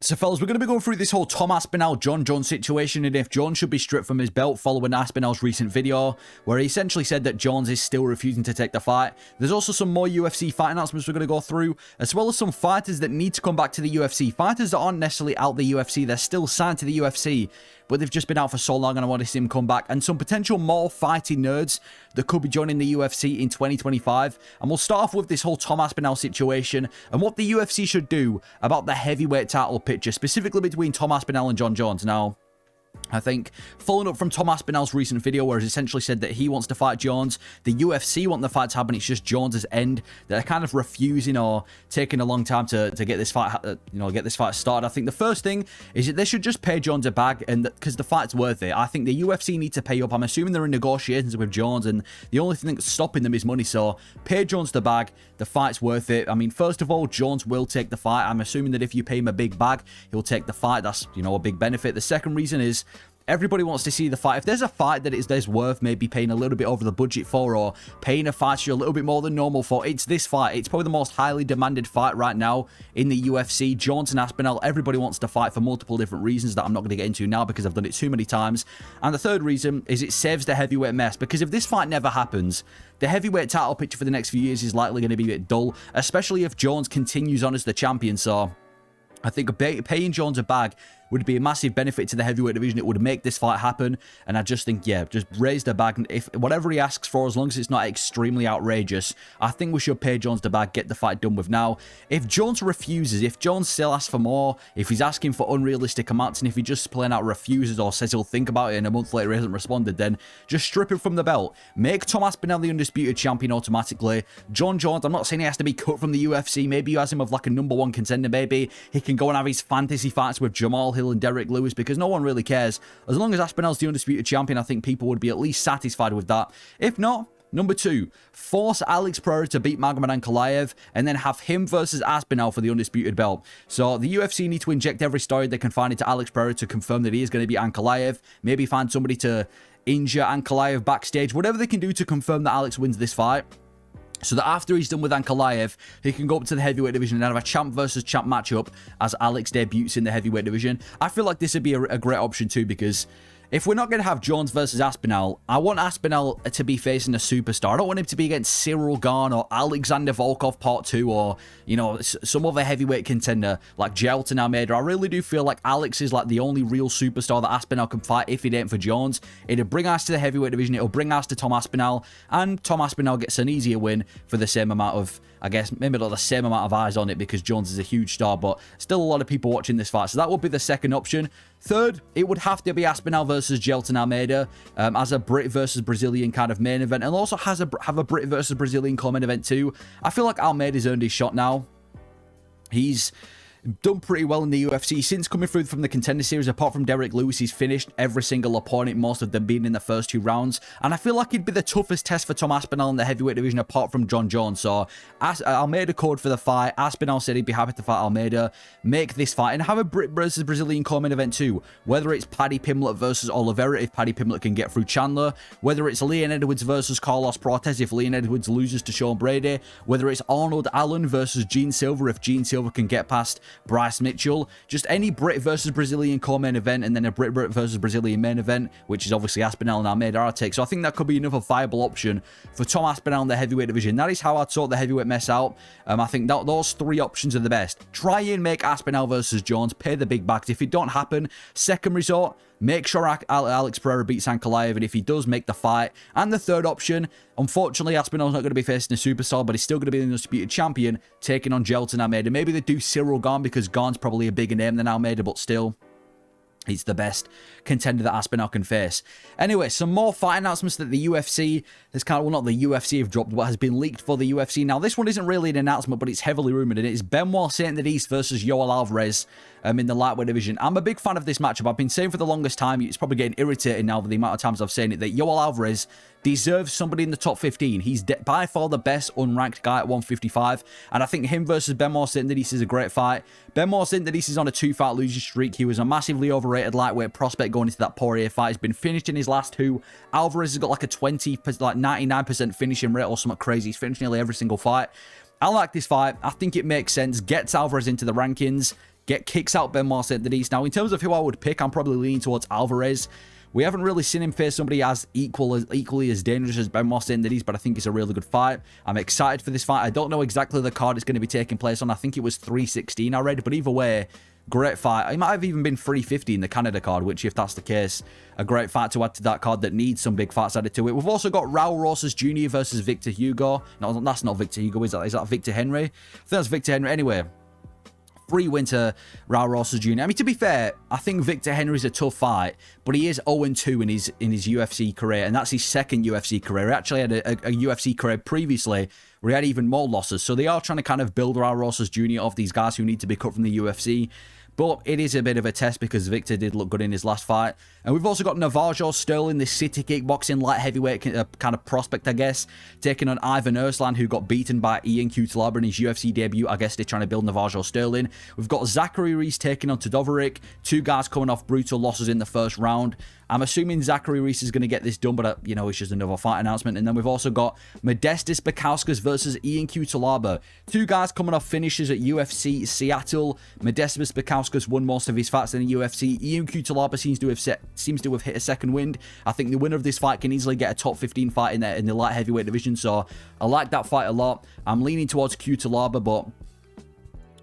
So, fellas, we're going to be going through this whole Tom Aspinall, Jon Jones situation, and if Jones should be stripped from his belt following Aspinall's recent video, where he essentially said that Jones is still refusing to take the fight. There's also some more UFC fight announcements we're going to go through, as well as some fighters that need to come back to the UFC. Fighters that aren't necessarily out the UFC, they're still signed to the UFC, but they've just been out for so long and I want to see them come back. And some potential more fighting nerds that could be joining the UFC in 2025. And we'll start off with this whole Tom Aspinall situation and what the UFC should do about the heavyweight title picture, specifically between Tom Aspinall and Jon Jones. Now, I think, following up from Tom Aspinall's recent video where he's essentially said that he wants to fight Jones, the UFC want the fight to happen, it's just Jones's end. They're kind of refusing or taking a long time to get this fight, get this fight started. I think the first thing is that they should just pay Jones a bag, and because the fight's worth it. I think the UFC need to pay up. I'm assuming they're in negotiations with Jones, and the only thing that's stopping them is money. So pay Jones the bag. The fight's worth it. I mean, first of all, Jones will take the fight. I'm assuming that if you pay him a big bag, he'll take the fight. That's, a big benefit. The second reason is everybody wants to see the fight. If there's a fight that there's worth maybe paying a little bit over the budget for, or paying a fighter a little bit more than normal for, it's this fight. It's probably the most highly demanded fight right now in the UFC. Jones and Aspinall, everybody wants to fight for multiple different reasons that I'm not going to get into now because I've done it too many times. And the third reason is it saves the heavyweight mess, because if this fight never happens, the heavyweight title picture for the next few years is likely going to be a bit dull, especially if Jones continues on as the champion. So I think paying Jones a bag would be a massive benefit to the heavyweight division. It would make this fight happen. And I just think, yeah, just raise the bag. If whatever he asks for, as long as it's not extremely outrageous, I think we should pay Jones the bag, get the fight done with now. If Jones refuses, if Jones still asks for more, if he's asking for unrealistic amounts, and if he just plain out refuses or says he'll think about it and a month later he hasn't responded, then just strip him from the belt. Make Tom Aspinall the undisputed champion automatically. Jon Jones, I'm not saying he has to be cut from the UFC. Maybe you has him of like a #1 contender. Maybe he can go and have his fantasy fights with Jamal Hill and Derek Lewis, because no one really cares. As long as Aspinall's the undisputed champion, I think people would be at least satisfied with that. If not, number 2, force Alex Pereira to beat Magomed Ankalaev and then have him versus Aspinall for the undisputed belt. So the UFC need to inject every story they can find into Alex Pereira to confirm that he is going to beat Ankalaev. Maybe find somebody to injure Ankalaev backstage. Whatever they can do to confirm that Alex wins this fight, so that after he's done with Ankalaev, he can go up to the heavyweight division and have a champ versus champ matchup as Alex debuts in the heavyweight division. I feel like this would be a great option too, because if we're not going to have Jones versus Aspinall, I want Aspinall to be facing a superstar. I don't want him to be against Cyril Gane or Alexander Volkov Part 2 or, some other heavyweight contender like Jailton Almeida. I really do feel like Alex is like the only real superstar that Aspinall can fight if it ain't for Jones. It'll bring us to the heavyweight division. It'll bring us to Tom Aspinall, and Tom Aspinall gets an easier win for the same amount of, I guess, maybe not the same amount of eyes on it because Jones is a huge star, but still a lot of people watching this fight. So that would be the second option. Third, it would have to be Aspinall versus Jailton Almeida as a Brit versus Brazilian kind of main event, and also have a Brit versus Brazilian co-main event too. I feel like Almeida's earned his shot now. He's done pretty well in the UFC since coming through from the Contender Series. Apart from Derek Lewis, he's finished every single opponent, most of them being in the first 2 rounds, and I feel like it'd be the toughest test for Tom Aspinall in the heavyweight division apart from Jon Jones. So Almeida called for the fight. Aspinall said he'd be happy to fight Almeida, make this fight, and have a Brit versus Brazilian co-main event too, whether it's Paddy Pimblett versus Oliveira if Paddy Pimblett can get through Chandler, whether it's Leon Edwards versus Carlos Prates if Leon Edwards loses to Sean Brady, whether it's Arnold Allen versus Gene Silver if Gene Silver can get past Bryce Mitchell. Just any Brit versus Brazilian co-main event, and then a Brit versus Brazilian main event, which is obviously Aspinall and Almeida are take. So I think that could be another viable option for Tom Aspinall in the heavyweight division. That is how I'd sort the heavyweight mess out. I think that those 3 options are the best. Try and make Aspinall versus Jones, pay the big bucks. If it don't happen, second resort, make sure Alex Pereira beats Ankalaev, and if he does, make the fight. And the third option, unfortunately, Aspinall's not going to be facing a superstar, but he's still going to be the undisputed champion, taking on Jailton Almeida. Maybe they do Cyril Gane, because Gane's probably a bigger name than Almeida, but still, he's the best contender that Aspinall can face. Anyway, some more fight announcements that the UFC has not the UFC have dropped, but has been leaked for the UFC. Now, this one isn't really an announcement, but it's heavily rumored, and it's Benoit Saint-Denis versus Yoel Alvarez in the lightweight division. I'm a big fan of this matchup. I've been saying for the longest time, it's probably getting irritating now with the amount of times I've said it, that Yoel Alvarez deserves somebody in the top 15. He's by far the best unranked guy at 155, and I think him versus Benoit Saint-Denis is a great fight. Benoit Saint-Denis is on a 2-fight losing streak. He was a massively overrated lightweight prospect going into that Poirier fight. He's been finished in his last 2. Alvarez has got like a 99% finishing rate or something crazy. He's finished nearly every single fight. I like this fight. I think it makes sense. Gets Alvarez into the rankings. get kicks out Benoit Saint-Denis. Now, in terms of who I would pick, I'm probably leaning towards Alvarez. We haven't really seen him face somebody as equally as dangerous as Benoit Saint-Denis, but I think it's a really good fight. I'm excited for this fight. I don't know exactly the card it's going to be taking place on. I think it was 316 I read, but either way, great fight. It might have even been 350 in the Canada card, which, if that's the case, a great fight to add to that card that needs some big fights added to it. We've also got Raul Rosas Jr. versus Victor Hugo. No, that's not Victor Hugo, is that? Is that Victor Henry? I think that's Victor Henry. Anyway, free win to Raul Rosas Jr. I mean, to be fair, I think Victor Henry's a tough fight, but he is 0-2 in his UFC career, and that's his second UFC career. He actually had a UFC career previously where he had even more losses, so they are trying to kind of build Raul Rosas Jr. off these guys who need to be cut from the UFC. But it is a bit of a test because Victor did look good in his last fight. And we've also got Navajo Sterling, this city kickboxing light heavyweight kind of prospect, I guess, taking on Ivan Erslan, who got beaten by Ian Cutelaba in his UFC debut. I guess they're trying to build Navajo Sterling. We've got Zachary Reese taking on Todorovic. Two guys coming off brutal losses in the first round. I'm assuming Zachary Reese is going to get this done, but, you know, it's just another fight announcement. And then we've also got Modestas Bukauskas versus Ian Cutelaba. Two guys coming off finishes at UFC Seattle. Modestas Bukauskas won most of his fights in the UFC. Ian Cutelaba seems to have hit a second wind. I think the winner of this fight can easily get a top 15 fight in the light heavyweight division, so I like that fight a lot. I'm leaning towards Cutelaba, but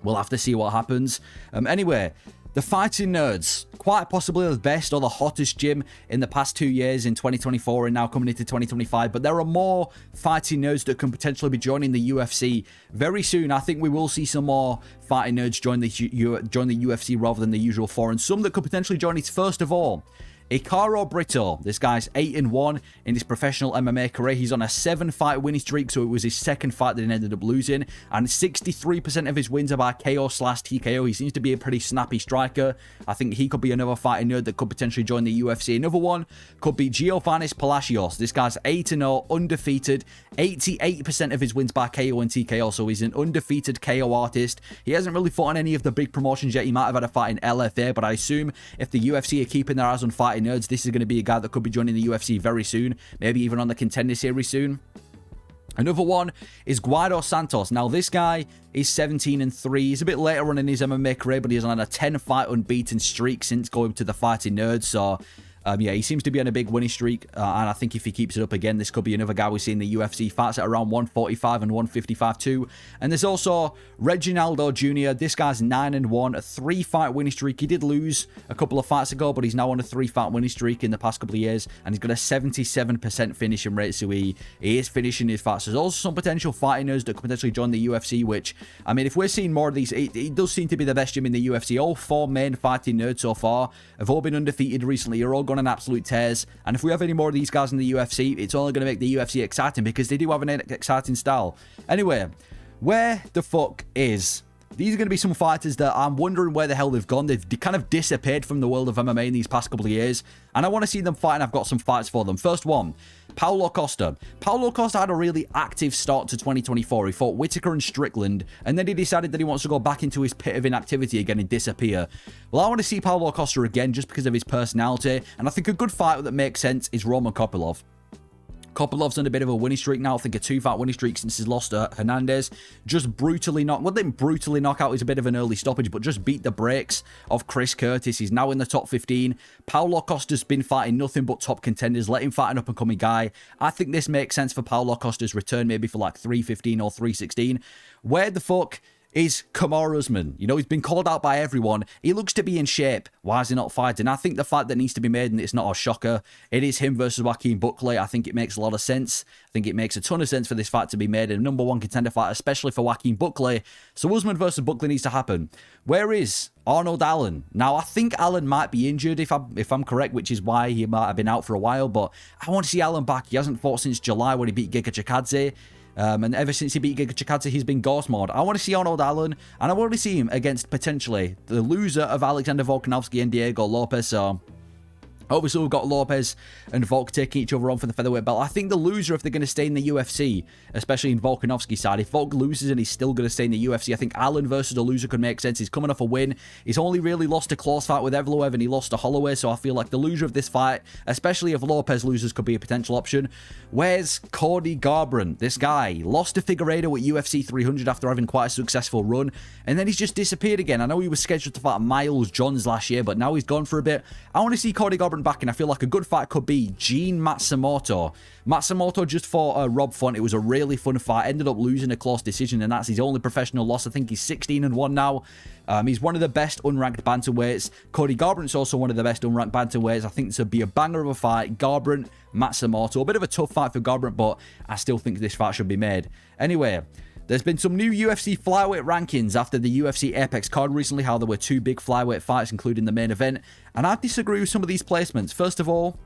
we'll have to see what happens. Anyway, the Fighting Nerds, quite possibly the best or the hottest gym in the past 2 years in 2024 and now coming into 2025. But there are more Fighting Nerds that can potentially be joining the UFC very soon. I think we will see some more Fighting Nerds join the UFC rather than the usual four, and some that could potentially join it. First of all, Ikaro Brito. This guy's 8-1 in his professional MMA career. He's on a 7-fight winning streak, so it was his second fight that he ended up losing. And 63% of his wins are by KO/TKO. He seems to be a pretty snappy striker. I think he could be another Fighting Nerd that could potentially join the UFC. Another one could be Giovannis Palacios. This guy's 8-0, undefeated. 88% of his wins by KO and TKO, so he's an undefeated KO artist. He hasn't really fought on any of the big promotions yet. He might have had a fight in LFA, but I assume if the UFC are keeping their eyes on Fighting Nerds, this is going to be a guy that could be joining the UFC very soon, maybe even on the Contender Series soon. Another one is Guido Santos. Now, this guy is 17-3. He's a bit later on in his MMA career, but he's on a 10-fight unbeaten streak since going to the Fighting Nerds, so yeah, he seems to be on a big winning streak, and I think if he keeps it up again, this could be another guy we see in the UFC. Fights at around 145 and 155 too. And there's also Reginaldo Jr. This guy's 9-1, a 3-fight winning streak. He did lose a couple of fights ago, but he's now on a 3-fight winning streak in the past couple of years, and he's got a 77% finishing rate, so he is finishing his fights. There's also some potential Fighting Nerds that could potentially join the UFC, which, I mean, if we're seeing more of these, it does seem to be the best gym in the UFC. All 4 main Fighting Nerds so far have all been undefeated recently. You're all going on absolute tears, and if we have any more of these guys in the UFC, it's only going to make the UFC exciting because they do have an exciting style. Anyway, where the fuck is... These are going to be some fighters that I'm wondering where the hell they've gone. They've kind of disappeared from the world of MMA in these past couple of years, and I want to see them fight, and I've got some fights for them. First one, Paulo Costa. Paulo Costa had a really active start to 2024. He fought Whittaker and Strickland, and then he decided that he wants to go back into his pit of inactivity again and disappear. Well, I want to see Paulo Costa again just because of his personality, and I think a good fight that makes sense is Roman Kopylov. Kopilov's on a bit of a winning streak now. I think a 2-fight winning streak since his loss to Hernandez. Just brutally knocked... Well, didn't brutally knock out. He's a bit of an early stoppage, but just beat the brakes of Chris Curtis. He's now in the top 15. Paulo Costa's been fighting nothing but top contenders. Let him fight an up-and-coming guy. I think this makes sense for Paulo Costa's return, maybe for like 315 or 316. Where the fuck is Kamaru Usman? You know, he's been called out by everyone. He looks to be in shape. Why is he not fighting? I think the fight that needs to be made, and it's not a shocker, it is him versus Joaquin Buckley. I think it makes a lot of sense. I think it makes a ton of sense for this fight to be made. A #1 contender fight, especially for Joaquin Buckley. So Usman versus Buckley needs to happen. Where is Arnold Allen? Now, I think Allen might be injured, if I'm correct, which is why he might have been out for a while, but I want to see Allen back. He hasn't fought since July when he beat Giga Chikadze. And ever since he beat Giga Chikadze, he's been ghost mode. I want to see Arnold Allen, and I want to see him against potentially the loser of Alexander Volkanovski and Diego Lopez. So Obviously, we've got Lopez and Volk taking each other on for the featherweight belt. I think the loser, if they're going to stay in the UFC, especially in Volkanovski's side, if Volk loses and he's still going to stay in the UFC, I think Allen versus the loser could make sense. He's coming off a win. He's only really lost a close fight with Evloev, and he lost to Holloway, so I feel like the loser of this fight, especially if Lopez loses, could be a potential option. Where's Cody Garbrandt? This guy lost to Figueiredo at UFC 300 after having quite a successful run, and then he's just disappeared again. I know he was scheduled to fight Miles Johns last year, but now he's gone for a bit. I want to see Cody Garbrandt back, and I feel like a good fight could be Gene Matsumoto. Matsumoto just fought Rob Font. It was a really fun fight. Ended up losing a close decision, and that's his only professional loss. I think he's 16-1 now. He's one of the best unranked bantamweights. Cody Garbrandt's also one of the best unranked bantamweights. I think this would be a banger of a fight. Garbrandt, Matsumoto. A bit of a tough fight for Garbrandt, but I still think this fight should be made. Anyway, there's been some new UFC flyweight rankings after the UFC Apex card recently, how there were 2 big flyweight fights, including the main event, and I disagree with some of these placements. First of all,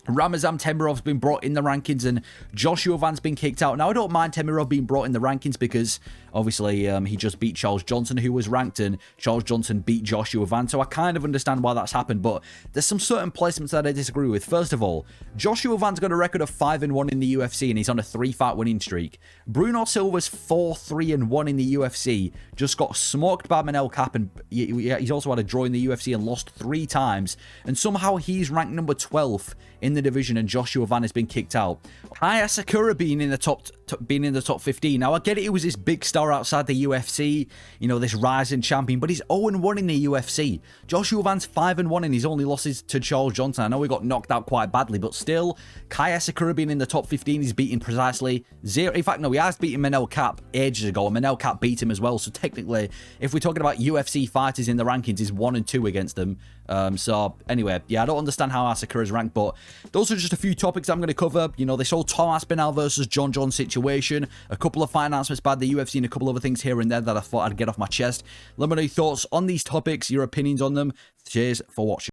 Ramazan Temirov's been brought in the rankings and Joshua Van's been kicked out. Now, I don't mind Temirov being brought in the rankings because, obviously, he just beat Charles Johnson, who was ranked, and Charles Johnson beat Joshua Van, so I kind of understand why that's happened, but there's some certain placements that I disagree with. First of all, Joshua Van's got a record of 5-1 in the UFC, and he's on a 3-fight winning streak. Bruno Silva's 4-3-1 in the UFC, just got smoked by Manel Kape, and he's also had a draw in the UFC and lost 3 times, and somehow he's ranked number 12th in the division, and Joshua Van has been kicked out. Kaya Sakura being in the top 15. Now, I get it, he was this big star outside the UFC, you know, this rising champion, but he's 0-1 in the UFC. Joshua Van's 5-1 in his only losses to Charles Johnson. I know he got knocked out quite badly, but still, Kaya Sakura being in the top 15, he's beaten precisely 0. In fact, no, he has beaten Manel Kape ages ago, and Manel Kape beat him as well. So technically, if we're talking about UFC fighters in the rankings, he's 1 and 2 against them. So anyway, yeah, I don't understand how Asakura is ranked, but those are just a few topics I'm going to cover. You know, this whole Tom Aspinall versus John Jones situation, a couple of fight announcements by the UFC, and a couple of other things here and there that I thought I'd get off my chest. Let me know your thoughts on these topics, your opinions on them. Cheers for watching.